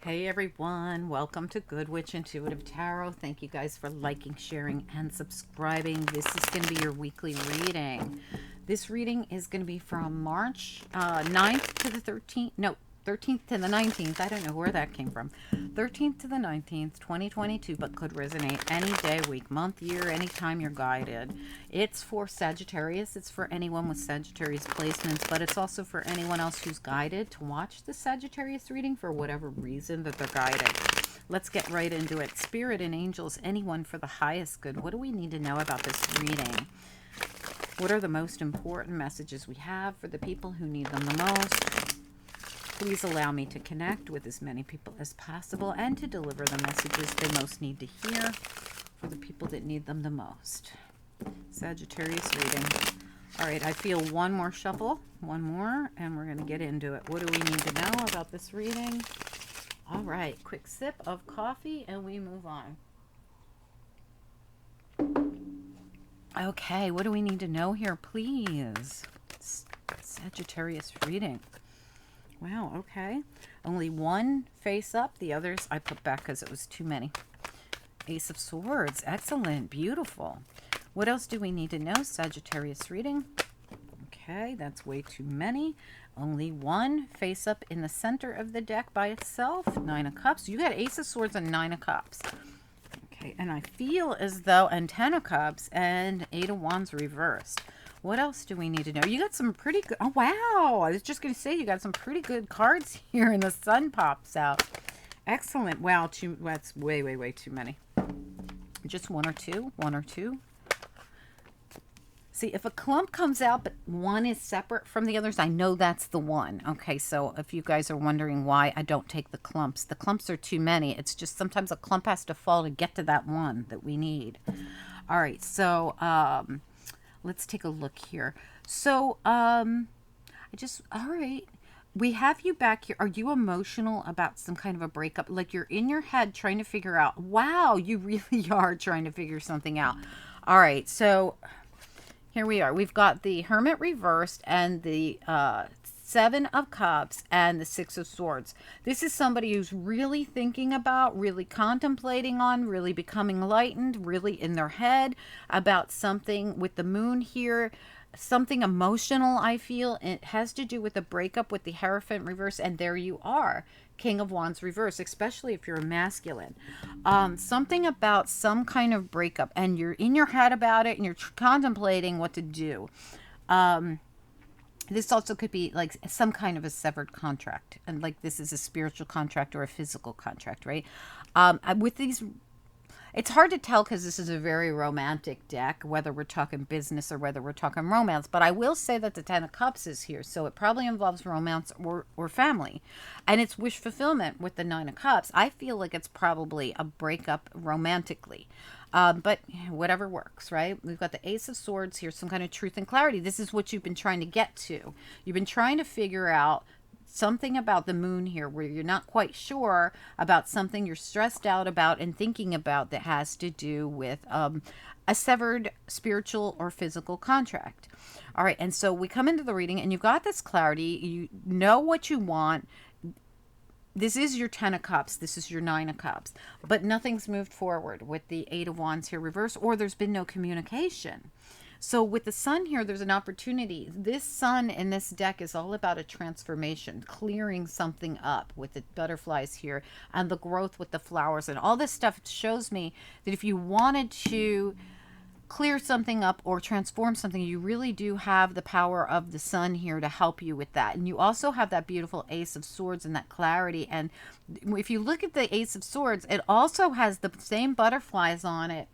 Hey everyone, welcome to Good Witch Intuitive Tarot. Thank you guys for liking, sharing, and subscribing. This is going to be your weekly reading. This reading is going to be from March 9th to the 13th. No, 13th to the 19th. I don't know where that came from. 13th to the 19th, 2022, but could resonate any day, week, month, year, anytime you're guided. It's for Sagittarius. It's for anyone with Sagittarius placements, but it's also for anyone else who's guided to watch the Sagittarius reading for whatever reason that they're guided. Let's get right into it. Spirit and angels, anyone for the highest good. What do we need to know about this reading? What are the most important messages we have for the people who need them the most? Please allow me to connect with as many people as possible and to deliver the messages they most need to hear for the people that need them the most. Sagittarius reading. All right, I feel one more shuffle, one more, and we're going to get into it. What do we need to know about this reading? All right, quick sip of coffee and we move on. Okay, what do we need to know here, please? Sagittarius reading. Wow, okay. Only one face up. The others I put back because it was too many. Ace of Swords. Excellent. Beautiful. What else do we need to know? Sagittarius reading. Okay, that's way too many. Only one face up in the center of the deck by itself. Nine of Cups. You got Ace of Swords and Nine of Cups. Okay, and I feel as though, and Ten of Cups and Eight of Wands reversed. What else do we need to know? You got some pretty good... Oh, wow. I was just going to say you got some pretty good cards here and the sun pops out. Excellent. Wow. That's way, way, way too many. Just one or two. One or two. See, if a clump comes out, but one is separate from the others, I know that's the one. Okay, so if you guys are wondering why I don't take the clumps are too many. It's just sometimes a clump has to fall to get to that one that we need. All right, so... let's take a look here. So, all right. We have you back here. Are you emotional about some kind of a breakup? Like you're in your head trying to figure out, wow, you really are trying to figure something out. All right. So here we are. We've got the Hermit reversed and the Seven of Cups and the Six of Swords. This is somebody who's really thinking about, really contemplating on, really becoming enlightened, really in their head about something with the moon here, something emotional, I feel. It has to do with a breakup with the Hierophant reverse, and there you are, King of Wands reverse, especially if you're a masculine. Something about some kind of breakup, and you're in your head about it, and you're contemplating what to do. This also could be like some kind of a severed contract. And like this is a spiritual contract or a physical contract, right? With these, it's hard to tell because this is a very romantic deck, whether we're talking business or whether we're talking romance. But I will say that the Ten of Cups is here. So it probably involves romance or family. And it's wish fulfillment with the Nine of Cups. I feel like it's probably a breakup romantically. But whatever works, right? We've got the Ace of Swords here, some kind of truth and clarity. This is what you've been trying to get to. You've been trying to figure out something about the moon here where you're not quite sure about something you're stressed out about and thinking about that has to do with a severed spiritual or physical contract. All right, and so we come into the reading and you've got this clarity. You know what you want. This is your Ten of Cups. This is your Nine of Cups. But nothing's moved forward with the Eight of Wands here reverse, or there's been no communication. So with the sun here, there's an opportunity. This sun in this deck is all about a transformation, clearing something up with the butterflies here and the growth with the flowers and all this stuff. It shows me that if you wanted to clear something up or transform something, you really do have the power of the sun here to help you with that. And you also have that beautiful Ace of Swords and that clarity. And if you look at the Ace of Swords, it also has the same butterflies on it.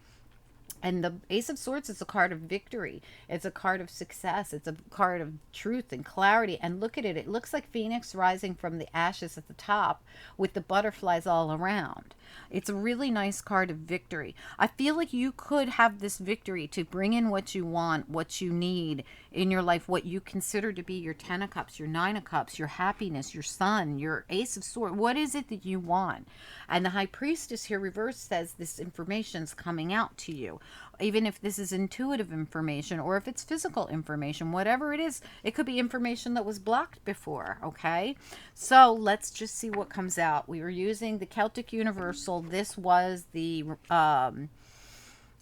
And the Ace of Swords is a card of victory. It's a card of success. It's a card of truth and clarity. And look at it. It looks like Phoenix rising from the ashes at the top with the butterflies all around. It's a really nice card of victory. I feel like you could have this victory to bring in what you want, what you need in your life, what you consider to be your Ten of Cups, your Nine of Cups, your happiness, your sun, your Ace of Swords. What is it that you want? And the High Priestess here reversed says this information's coming out to you. even if this is intuitive information or if it's physical information, whatever it is, it could be information that was blocked before. Okay, so let's just see what comes out. We were using the Celtic Universal. This was the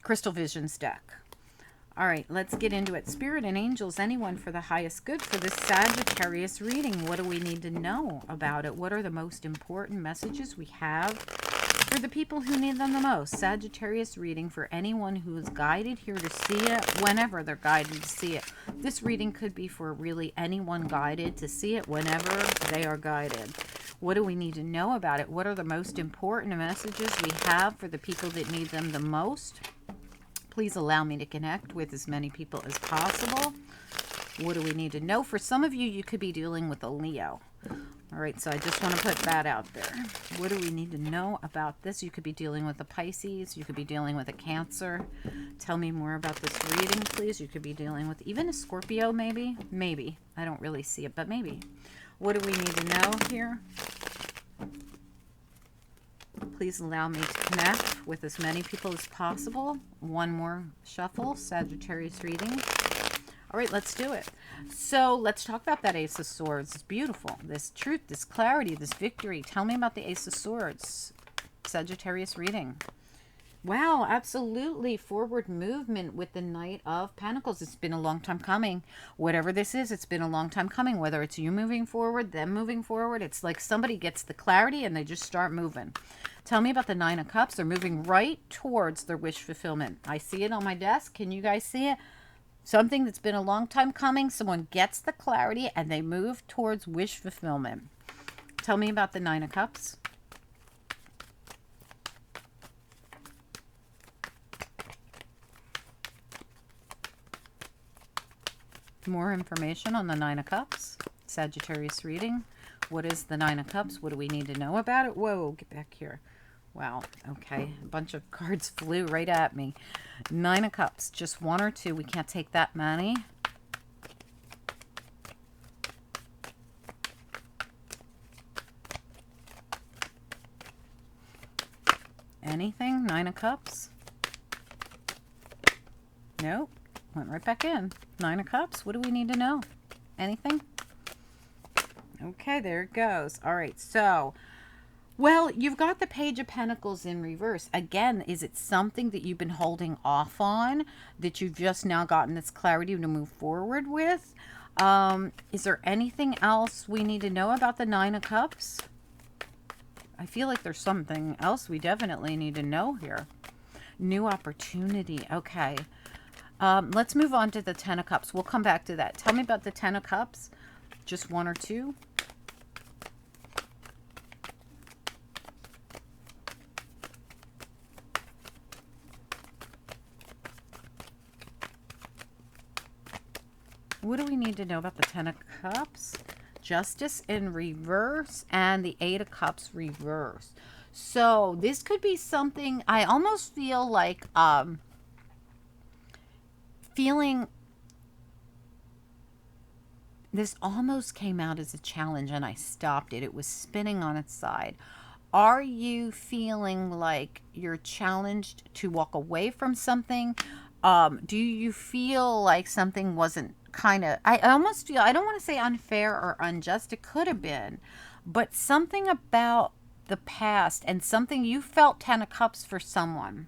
Crystal Visions deck. All right, let's get into it. Spirit and angels, anyone for the highest good for this Sagittarius reading. What do we need to know about it? What are the most important messages we have for the people who need them the most? Sagittarius reading for anyone who is guided here to see it, whenever they're guided to see it. This reading could be for really anyone guided to see it whenever they are guided. What do we need to know about it? What are the most important messages we have for the people that need them the most? Please allow me to connect with as many people as possible. What do we need to know? For some of you, you could be dealing with a Leo. All right, so I just want to put that out there. What do we need to know about this? You could be dealing with a Pisces. You could be dealing with a Cancer. Tell me more about this reading, please. You could be dealing with even a Scorpio, maybe. Maybe. I don't really see it, but maybe. What do we need to know here? Please allow me to connect with as many people as possible. One more shuffle, Sagittarius reading. All right, let's do it. So let's talk about that Ace of Swords. It's beautiful. This truth, this clarity, this victory. Tell me about the Ace of Swords. Sagittarius reading. Wow, absolutely. Forward movement with the Knight of Pentacles. It's been a long time coming. Whatever this is, it's been a long time coming. Whether it's you moving forward, them moving forward. It's like somebody gets the clarity and they just start moving. Tell me about the Nine of Cups. They're moving right towards their wish fulfillment. I see it on my desk. Can you guys see it? Something that's been a long time coming. Someone gets the clarity and they move towards wish fulfillment. Tell me about the Nine of Cups. More information on the Nine of Cups. Sagittarius reading. What is the Nine of Cups? What do we need to know about it? Whoa, get back here. Wow, okay. A bunch of cards flew right at me. Nine of Cups. Just one or two. We can't take that many. Anything? Nine of Cups? Nope. Went right back in. Nine of Cups. What do we need to know? Anything? Okay, there it goes. All right, so, well, you've got the Page of Pentacles in reverse. Again, is it something that you've been holding off on that you've just now gotten this clarity to move forward with? Is there anything else we need to know about the Nine of Cups? I feel like there's something else we definitely need to know here. New opportunity. Okay. Let's move on to the Ten of Cups. We'll come back to that. Tell me about the Ten of Cups. Just one or two. What do we need to know about the Ten of Cups? Justice in reverse and the Eight of Cups reverse. So this could be something, I almost feel like feeling this almost came out as a challenge and I stopped it. It was spinning on its side. Are you feeling like you're challenged to walk away from something? Do you feel like something wasn't kind of, I almost feel, I don't want to say unfair or unjust. It could have been, but something about the past and something you felt Ten of Cups for someone.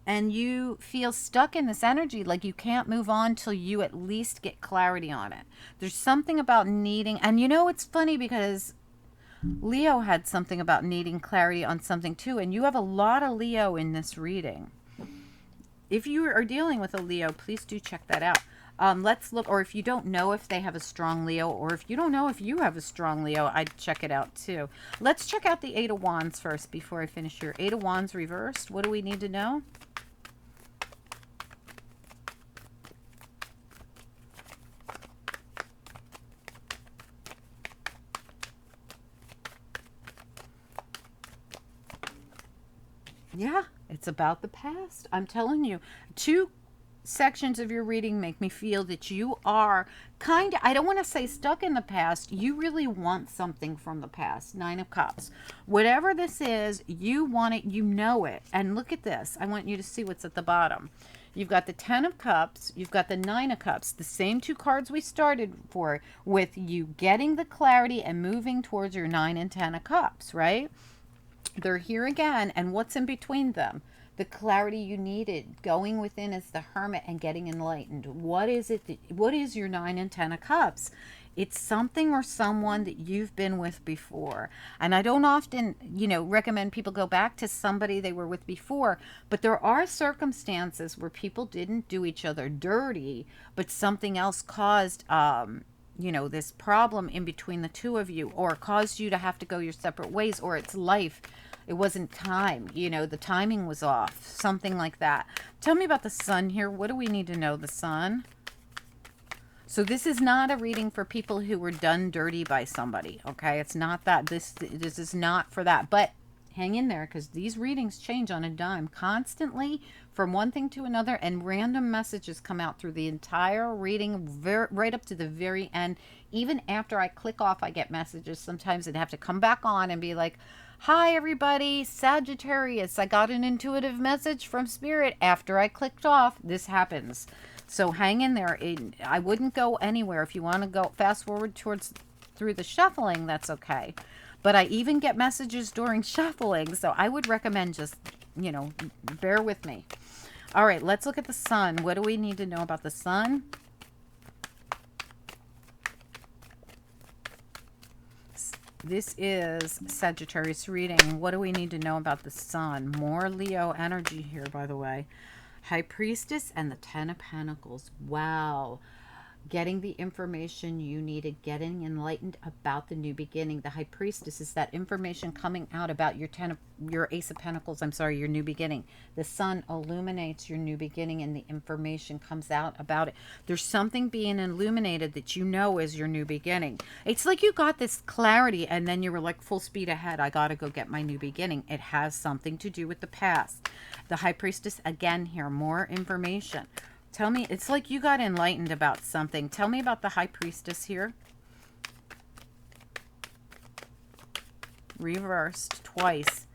And you feel stuck in this energy, like you can't move on till you at least get clarity on it. There's something about needing, and you know, it's funny because Leo had something about needing clarity on something too, and you have a lot of Leo in this reading. If you are dealing with a Leo, please do check that out. Let's look, or if you don't know if they have a strong Leo, or if you don't know if you have a strong Leo, I'd check it out too. Let's check out the Eight of Wands first before I finish here. Eight of Wands reversed. What do we need to know? Yeah, it's about the past. I'm telling you. Two sections of your reading make me feel that you are kind of, I don't want to say stuck in the past. You really want something from the past. Nine of Cups. Whatever this is, you want it, you know it. And look at this. I want you to see what's at the bottom. You've got the 10 of Cups. You've got the 9 of Cups. The same two cards we started for, with you getting the clarity and moving towards your 9 and 10 of Cups, right? They're here again. And what's in between them? The clarity you needed, going within as the Hermit and getting enlightened. What is it? What is your 9 and 10 of Cups? It's something or someone that you've been with before. And I don't often, recommend people go back to somebody they were with before, but there are circumstances where people didn't do each other dirty, but something else caused this problem in between the two of you, or caused you to have to go your separate ways, or it's life. It wasn't time, the timing was off, something like that. Tell me about the Sun here. What do we need to know? The Sun. So this is not a reading for people who were done dirty by somebody, okay? It's not that. This is not for that. But hang in there, because these readings change on a dime constantly from one thing to another, and random messages come out through the entire reading, right up to the very end. Even after I click off, I get messages. Sometimes I'd have to come back on and be like, hi everybody, Sagittarius, I got an intuitive message from Spirit after I clicked off. This happens. So hang in there. I wouldn't go anywhere. If you want to go fast forward through the shuffling, that's okay. But I even get messages during shuffling, so I would recommend just, bear with me. All right, let's look at the Sun. What do we need to know about the Sun? This is Sagittarius reading. What do we need to know about the Sun? More Leo energy here, by the way. High Priestess and the 10 of Pentacles. Wow. Getting the information you needed, getting enlightened about the new beginning. The High Priestess is that information coming out about your Ace of Pentacles, your new beginning. The Sun illuminates your new beginning, and the information comes out about it. There's something being illuminated that is your new beginning. It's like you got this clarity and then you were like full speed ahead. I got to go get my new beginning. It has something to do with the past. The High Priestess, again here, more information. Tell me, it's like you got enlightened about something. Tell me about the High Priestess here. Reversed twice.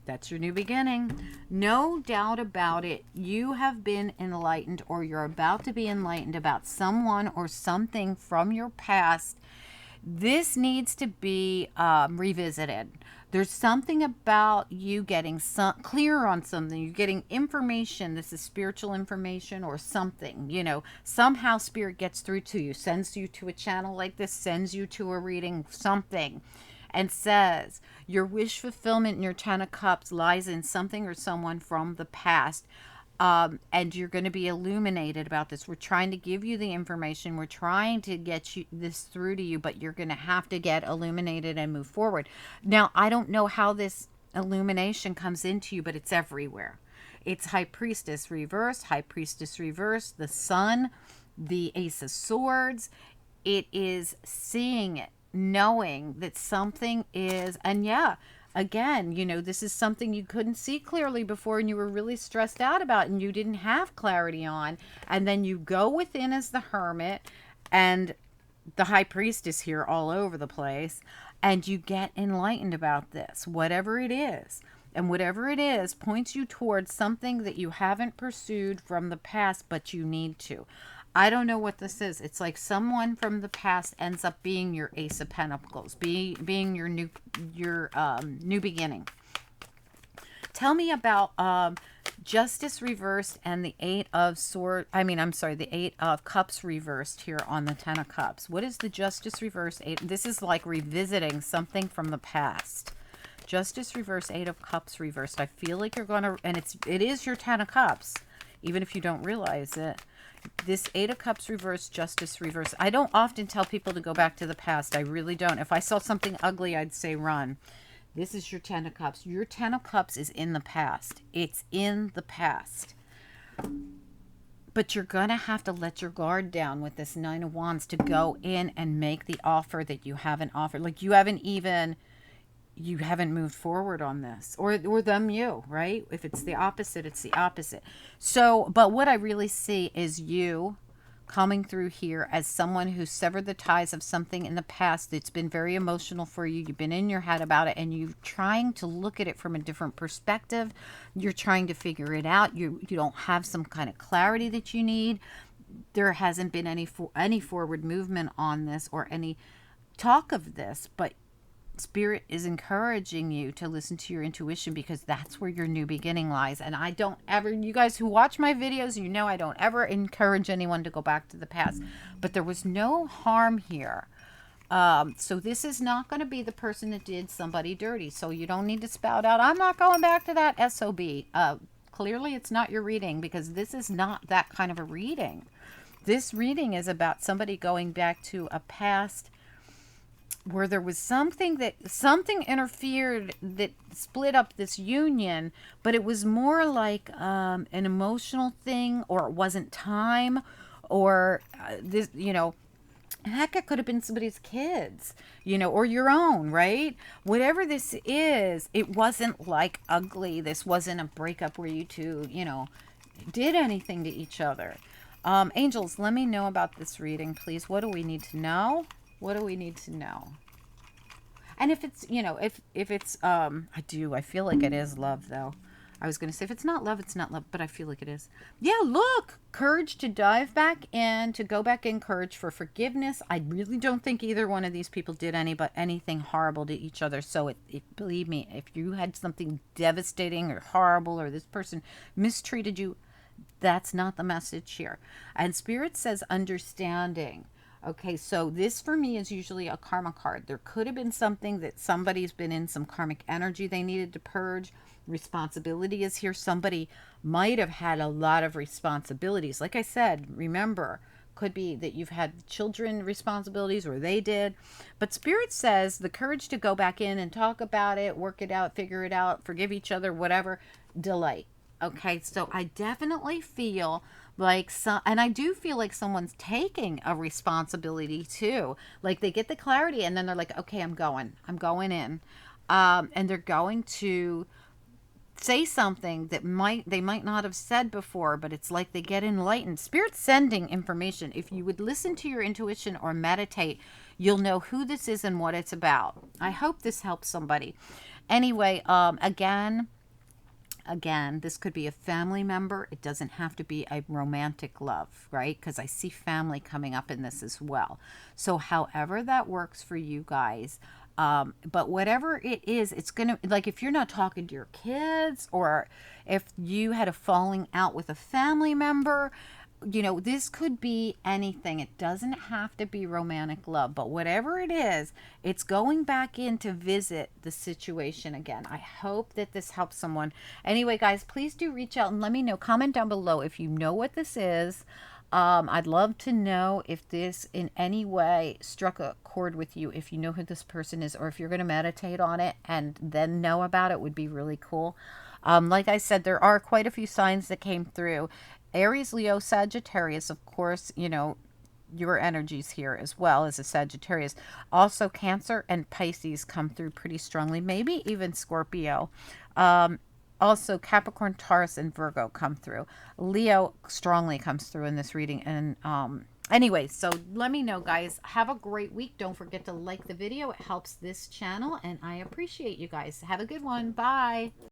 That's your new beginning. No doubt about it. You have been enlightened, or you're about to be enlightened about someone or something from your past. This needs to be revisited. There's something about you getting clear on something. You're getting information. This is spiritual information or something. Somehow Spirit gets through to you, sends you to a channel like this, sends you to a reading, something, and says your wish fulfillment in your 10 of Cups lies in something or someone from the past. And you're going to be illuminated about this. We're trying to give you the information. We're trying to get this through to you, but you're going to have to get illuminated and move forward. Now, I don't know how this illumination comes into you, but it's everywhere. It's High Priestess reversed, High Priestess reversed, the Sun, the Ace of Swords. It is seeing it, knowing that something is, and again, this is something you couldn't see clearly before and you were really stressed out about and you didn't have clarity on. And then you go within as the Hermit and the High Priestess here all over the place, and you get enlightened about this, whatever it is. And whatever it is points you towards something that you haven't pursued from the past, but you need to. I don't know what this is. It's like someone from the past ends up being your Ace of Pentacles, being your new beginning. Tell me about Justice reversed and the Eight of the Eight of Cups reversed here on the 10 of Cups. What is the Justice reversed? This is like revisiting something from the past. Justice reversed, Eight of Cups reversed. I feel like you're going to, and it is your 10 of Cups, even if you don't realize it. This Eight of Cups reversed, Justice reversed. I don't often tell people to go back to the past. I really don't. If I saw something ugly, I'd say run. This is your 10 of Cups. Your 10 of Cups is in the past. It's in the past. But you're going to have to let your guard down with this Nine of Wands to go in and make the offer that you haven't offered. Like you haven't even you haven't moved forward on this, or them, you, right? If it's the opposite, it's the opposite. So, but what I really see is you coming through here as someone who severed the ties of something in the past that's been very emotional for you. You've been in your head about it, and you're trying to look at it from a different perspective. You're trying to figure it out. You don't have some kind of clarity that you need. There hasn't been any forward movement on this or any talk of this, but Spirit is encouraging you to listen to your intuition, because that's where your new beginning lies. And I don't ever, you guys who watch my videos, you know I don't ever encourage anyone to go back to the past. But there was no harm here. So this is not going to be the person that did somebody dirty. So you don't need to spout out, I'm not going back to that SOB. Clearly it's not your reading, because this is not that kind of a reading. This reading is about somebody going back to a past where there was something interfered that split up this union, but it was more like an emotional thing, or it wasn't time, or this, heck, it could have been somebody's kids, or your own, right? Whatever this is, it wasn't like ugly. This wasn't a breakup where you two, did anything to each other. Angels, let me know about this reading, please. What do we need to know? What do we need to know? And if it's, if it's, I feel like it is love, though. I was going to say, if it's not love, it's not love, but I feel like it is. Yeah, look, courage to dive back in, to go back in, courage for forgiveness. I really don't think either one of these people did anything horrible to each other. So believe me, if you had something devastating or horrible, or this person mistreated you, that's not the message here. And Spirit says understanding. Okay, so this for me is usually a karma card. There could have been something that somebody's been in some karmic energy they needed to purge. Responsibility is here. Somebody might have had a lot of responsibilities. Like I said, remember, could be that you've had children responsibilities, or they did. But Spirit says the courage to go back in and talk about it, work it out, figure it out, forgive each other, whatever, delight. Okay, so I definitely feel like and I do feel like someone's taking a responsibility too. Like they get the clarity, and then they're like, okay, I'm going in. And they're going to say something that they might not have said before, but it's like they get enlightened. Spirit's sending information. If you would listen to your intuition or meditate, you'll know who this is and what it's about. I hope this helps somebody. Anyway, Again, this could be a family member. It doesn't have to be a romantic love, right? Because I see family coming up in this as well. So however that works for you guys, but whatever it is, it's going to, like, if you're not talking to your kids, or if you had a falling out with a family member, this could be anything. It doesn't have to be romantic love, but whatever it is, it's going back in to visit the situation again. I hope that this helps someone. Anyway, guys, please do reach out and let me know. Comment down below if you know what this is. I'd love to know if this in any way struck a chord with you, if you know who this person is, or if you're going to meditate on it and then know about it, would be really cool. Like I said, there are quite a few signs that came through. Aries, Leo, Sagittarius, of course, your energies here as well as a Sagittarius. Also, Cancer and Pisces come through pretty strongly, maybe even Scorpio. Also, Capricorn, Taurus, and Virgo come through. Leo strongly comes through in this reading. And anyway, so let me know, guys. Have a great week. Don't forget to like the video. It helps this channel, and I appreciate you guys. Have a good one. Bye.